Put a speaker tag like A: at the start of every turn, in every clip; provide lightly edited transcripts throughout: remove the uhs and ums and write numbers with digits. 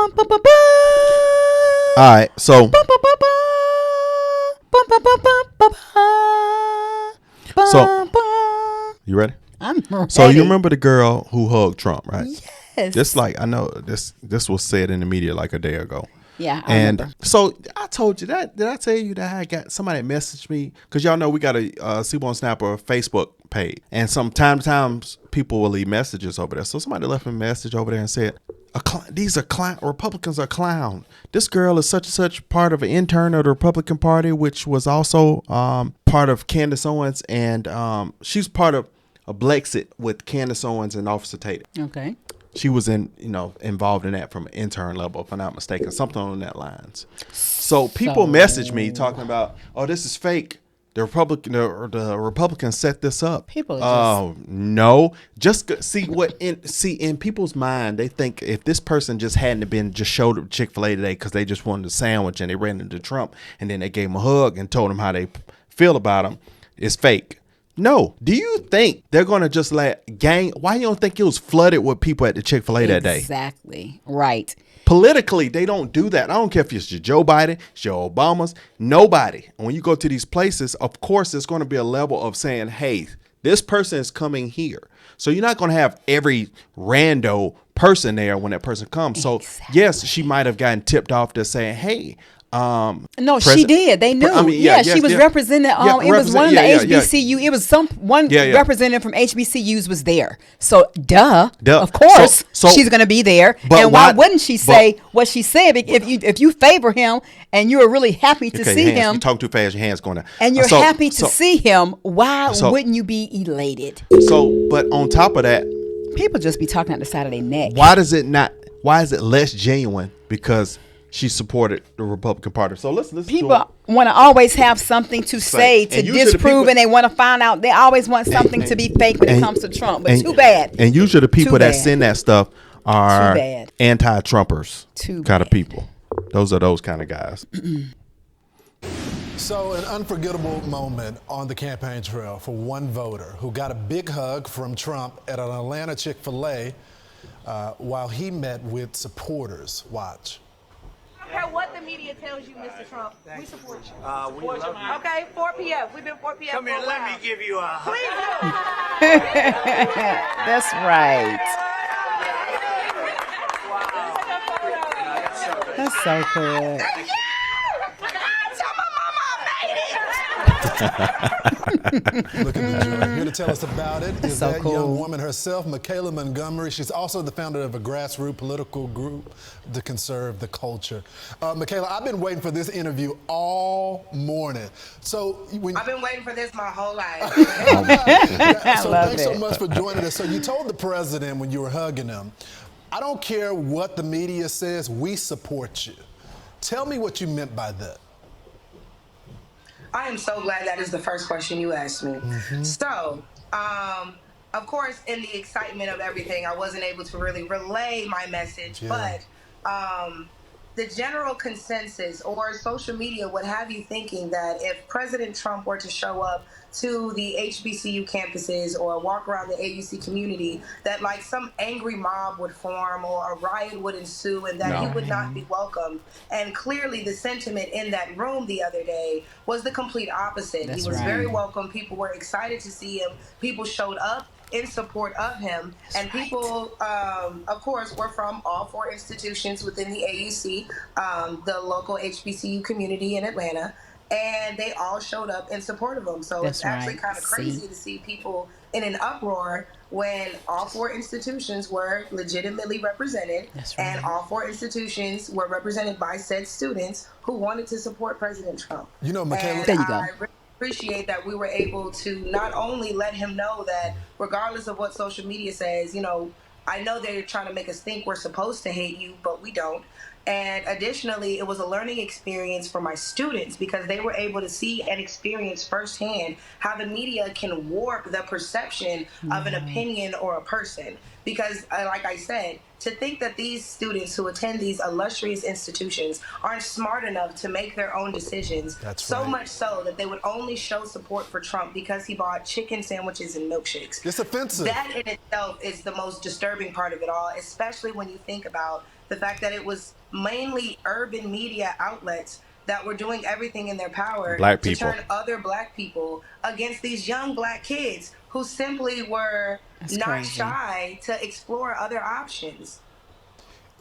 A: All right, so you ready?
B: I'm ready.
A: So you remember the girl who hugged Trump, right?
B: Yes.
A: This I know this was said in the media like a day ago.
B: Yeah, I remember.
A: So I told you that. Did I tell you that I got somebody messaged me? Because y'all know we got a C-Bone Snapper Facebook page. And sometimes people will leave messages over there. So somebody left a message over there and said, Republicans are clown. This girl is such and such part of an intern of the Republican Party, which was also part of Candace Owens. And she's part of a Blexit with Candace Owens and Officer Tate.
B: Okay.
A: She was involved in that from an intern level, if I'm not mistaken, something on that lines. So people message me talking about, oh, this is fake. The Republicans set this up.
B: People are
A: no, just see in people's mind, they think if this person just hadn't been just showed up Chick-Fil-A today because they just wanted a sandwich and they ran into Trump and then they gave him a hug and told him how they feel about him, it's fake. No. Do you think they're going to just let gang? Why you don't think it was flooded with people at the Chick-fil-A that day?
B: Exactly. Right.
A: Politically, they don't do that. I don't care if it's your Joe Biden, it's your Obamas, nobody. And when you go to these places, of course, there's going to be a level of saying, hey, this person is coming here. So you're not going to have every rando person there when that person comes. So yes, she might have gotten tipped off to saying, hey,
B: no, she did. They knew. She was representing. It was one of the HBCU. It was representative from HBCUs was there. So, of course, she's going to be there. And why wouldn't she say what she said? If you favor him and you are really happy to see him,
A: you talk too fast. Your hands going down.
B: And you're happy to see him. Why wouldn't you be elated?
A: But on top of that,
B: people just be talking out the side of their neck.
A: Why is it less genuine? Because she supported the Republican Party. So listen.
B: People want to always have something to say to disprove, and they want to find out. They always want something to be fake when it comes to Trump. But too bad.
A: And usually the people that send that stuff are anti-Trumpers kind of people. Those are those kind of guys.
C: So an unforgettable moment on the campaign trail for one voter who got a big hug from Trump at an Atlanta Chick-fil-A while he met with supporters. Watch.
D: I don't care what the media tells you, Mr. Trump. We support you. Okay, 4 p.m. We've been 4 p.m.
E: Come here, let me give you a hug.
D: Please do.
B: That's right.
E: Wow.
B: That's so cool.
C: Look at the joy. Here to tell us about it is that
B: cool.
C: young woman herself, Michaela Montgomery. She's also the founder of a grassroots political group to conserve the culture. Michaela, I've been waiting for this interview all morning.
D: I've been waiting for this my whole life.
C: Thanks so much for joining us. So you told the president when you were hugging him, I don't care what the media says, we support you. Tell me what you meant by that.
D: I am so glad that is the first question you asked me. Mm-hmm. So, of course, in the excitement of everything, I wasn't able to really relay my message, but the general consensus or social media would have you thinking that if President Trump were to show up to the HBCU campuses or walk around the AUC community, that like some angry mob would form or a riot would ensue and that he would not be welcome. And clearly the sentiment in that room the other day was the complete opposite. He was very welcome. People were excited to see him. People showed up in support of him. And people, of course, were from all 4 institutions within the AUC, the local HBCU community in Atlanta. And they all showed up in support of him. So it's actually kind of crazy to see people in an uproar when all 4 institutions were legitimately represented. And all 4 institutions were represented by said students who wanted to support President Trump.
C: You know, Michaela,
B: there you go.
D: I really appreciate that we were able to not only let him know that regardless of what social media says, I know they're trying to make us think we're supposed to hate you, but we don't. And additionally, it was a learning experience for my students because they were able to see and experience firsthand how the media can warp the perception of an opinion or a person. Because, like I said, to think that these students who attend these illustrious institutions aren't smart enough to make their own decisions, much so that they would only show support for Trump because he bought chicken sandwiches and milkshakes.
C: It's offensive.
D: That in itself is the most disturbing part of it all, especially when you think about The fact that it was mainly urban media outlets that were doing everything in their power to turn other black people against these young black kids who simply were not shy to explore other options.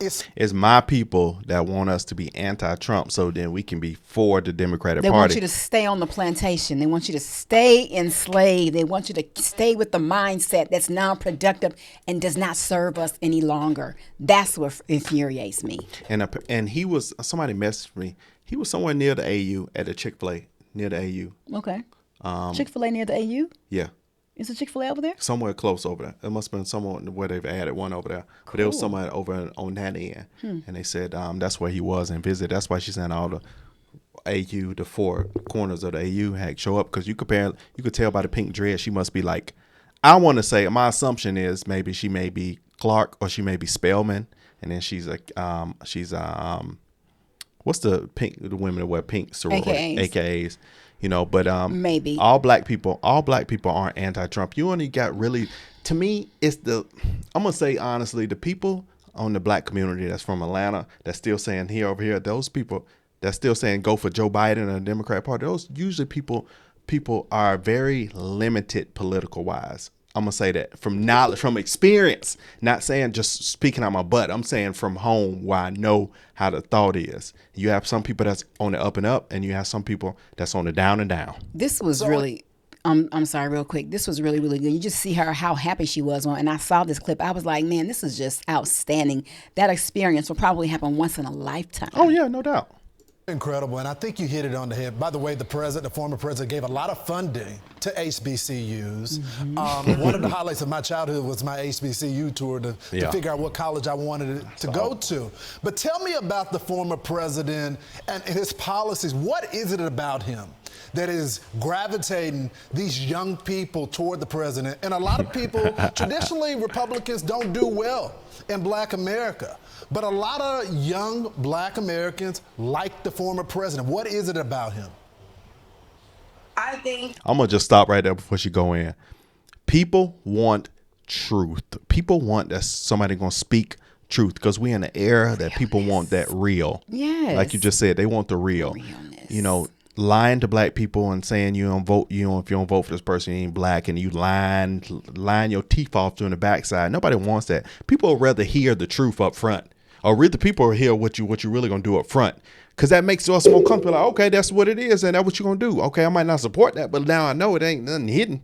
A: It's my people that want us to be anti-Trump so then we can be for the Democratic Party.
B: They want you to stay on the plantation. They want you to stay enslaved. They want you to stay with the mindset that's non-productive and does not serve us any longer. That's what infuriates me.
A: And he was, somebody messaged me, he was somewhere near the AU at a Chick-fil-A, near the AU.
B: Okay. Chick-fil-A near the AU?
A: Yeah.
B: Is a Chick-fil-A over there?
A: Somewhere close over there. It must have been somewhere where they've added one over there. Cool. But it was somewhere over on that end. And they said that's where he was and visited. That's why she sent all the AU, the four corners of the AU had show up. Because you could tell by the pink dress, she must be like, I want to say, my assumption is maybe she may be Clark or she may be Spellman. And then she's like, what's the women that wear pink sorority? AKAs. You know, but
B: maybe
A: all black people aren't anti-Trump. You only got really, to me, I'm gonna say honestly, the people on the black community that's from Atlanta that's still saying over here, those people that's still saying go for Joe Biden and the Democrat Party, those usually people are very limited political wise. I'm gonna say that from knowledge, from experience, not saying just speaking out my butt. I'm saying from home where I know how the thought is. You have some people that's on the up and up, and you have some people that's on the down and down.
B: This was really, I'm sorry, real quick. This was really, really good. You just see how happy she was and I saw this clip. I was like, man, this is just outstanding. That experience will probably happen once in a lifetime.
A: Oh yeah, no doubt.
C: Incredible, and I think you hit it on the head. By the way, the former president, gave a lot of funding to HBCUs. One of the highlights of my childhood was my HBCU tour to figure out what college I wanted to go to. But tell me about the former president and his policies. What is it about him that is gravitating these young people toward the president? And a lot of people, traditionally, Republicans don't do well in black America. But a lot of young black Americans like the former president. What is it about him?
D: I think
A: I'm going to just stop right there before she go in. People want truth. People want that somebody going to speak truth because we're in an era that people want that real.
B: Yes.
A: Like you just said, they want the real.
B: Realness.
A: You know, lying to black people and saying if you don't vote for this person, you ain't black, and you lying your teeth off during the backside. Nobody wants that. People would rather hear the truth up front. Or read the people hear what you really gonna do up front, because that makes us more comfortable. Like, okay, that's what it is, and that's what you're gonna do. Okay, I might not support that, but now I know it ain't nothing hidden.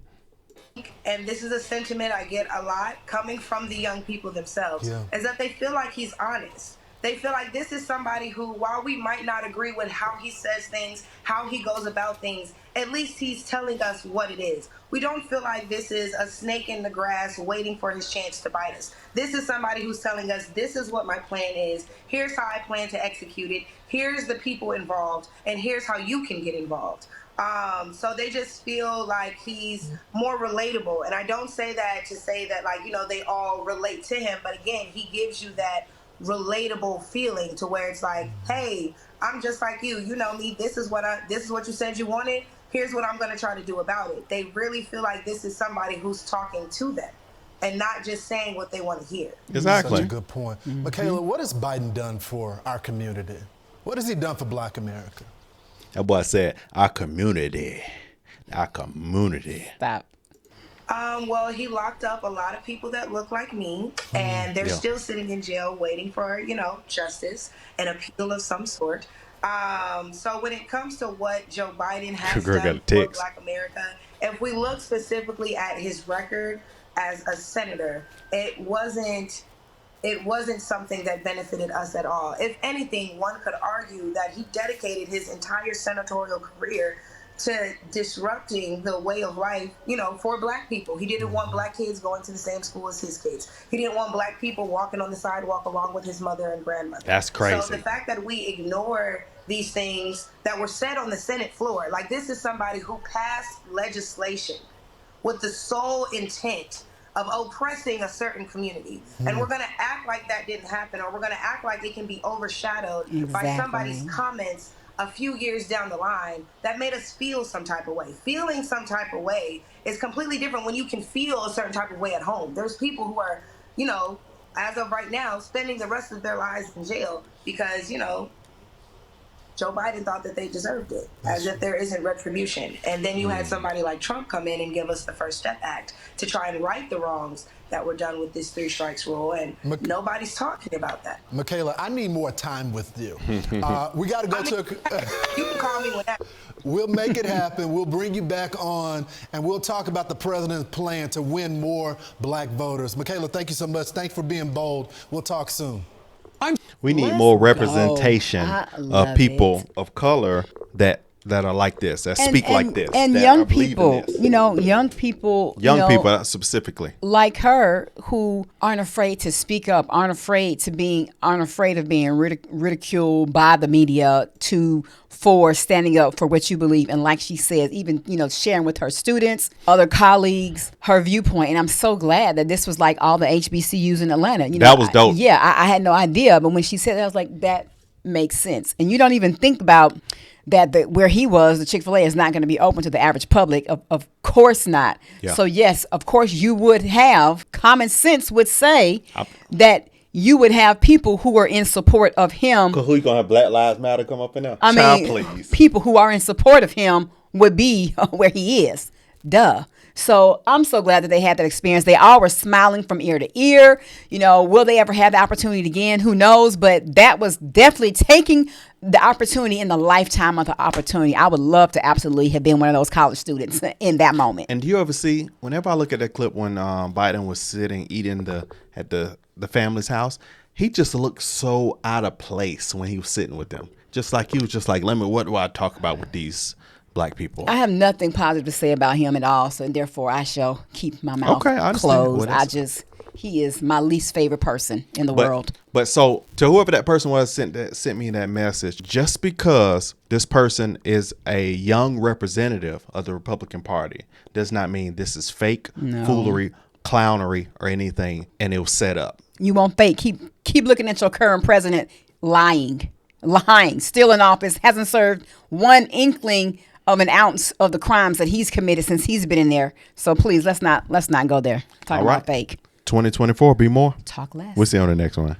D: And this is a sentiment I get a lot coming from the young people themselves, is that they feel like he's honest. They feel like this is somebody who, while we might not agree with how he says things, how he goes about things, at least he's telling us what it is. We don't feel like this is a snake in the grass waiting for his chance to bite us. This is somebody who's telling us, this is what my plan is. Here's how I plan to execute it. Here's the people involved. And here's how you can get involved. So they just feel like he's more relatable. And I don't say that to say that, like, you know, they all relate to him. But again, he gives you that relatable feeling to where it's like, hey, I'm just like you. You know me. This is what you said you wanted. Here's what I'm going to try to do about it. They really feel like this is somebody who's talking to them and not just saying what they want to hear.
A: Exactly.
C: Such a good point. Michaela, what has Biden done for our community? What has he done for black America?
A: That boy said, our community. Our community.
B: Stop.
D: Well, he locked up a lot of people that look like me, and they're still sitting in jail waiting for, justice and appeal of some sort. So when it comes to what Joe Biden has done for Black America, if we look specifically at his record as a senator, it wasn't something that benefited us at all. If anything, one could argue that he dedicated his entire senatorial career to disrupting the way of life, for black people. He didn't want black kids going to the same school as his kids. He didn't want black people walking on the sidewalk along with his mother and grandmother.
A: That's crazy.
D: So the fact that we ignore these things that were said on the Senate floor, like this is somebody who passed legislation with the sole intent of oppressing a certain community. And we're gonna act like that didn't happen, or we're gonna act like it can be overshadowed by somebody's comments a few years down the line that made us feel some type of way. Feeling some type of way is completely different when you can feel a certain type of way at home. There's people who are, as of right now, spending the rest of their lives in jail because, Joe Biden thought that they deserved it, as if there isn't retribution. And then you had somebody like Trump come in and give us the First Step Act to try and right the wrongs that were done with this 3 strikes rule, and nobody's talking about that.
C: Michaela, I need more time with you. We got to go
D: You can call me whenever.
C: We'll make it happen. We'll bring you back on, and we'll talk about the president's plan to win more black voters. Michaela, thank you so much. Thanks for being bold. We'll talk soon.
A: We need more representation of people of color that are like this, that speak like this,
B: and young people, young people
A: specifically
B: like her, who aren't afraid to speak up, aren't afraid of being ridiculed by the media, for standing up for what you believe. And like she says, even, sharing with her students, other colleagues, her viewpoint. And I'm so glad that this was like all the HBCUs in Atlanta.
A: That was dope.
B: I had no idea. But when she said that, I was like, that makes sense. And you don't even think about that where he was, the Chick-fil-A is not going to be open to the average public. Of course not. Yeah. So yes, of course you would have, common sense would say that you would have people who are in support of him.
A: Because who you going to have Black Lives Matter come up in there?
B: Please. People who are in support of him would be where he is. Duh. So I'm so glad that they had that experience. They all were smiling from ear to ear. Will they ever have the opportunity again? Who knows? But that was definitely taking the opportunity in the lifetime of the opportunity. I would love to absolutely have been one of those college students in that moment.
A: And do you ever see, whenever I look at that clip when Biden was sitting, eating at the family's house, he just looked so out of place when he was sitting with them. Just like he was just like, what do I talk about with these black people?
B: I have nothing positive to say about him at all, so therefore I shall keep my mouth closed. He is my least favorite person in the world.
A: But so to whoever that person was sent me that message, just because this person is a young representative of the Republican Party does not mean this is fake, foolery, clownery, or anything, and it was set up.
B: You won't fake. Keep looking at your current president lying, still in office, hasn't served one inkling of an ounce of the crimes that he's committed since he's been in there. So please, let's not go there. Talk about fake.
A: 2024, be more.
B: Talk less.
A: We'll see you on the next one.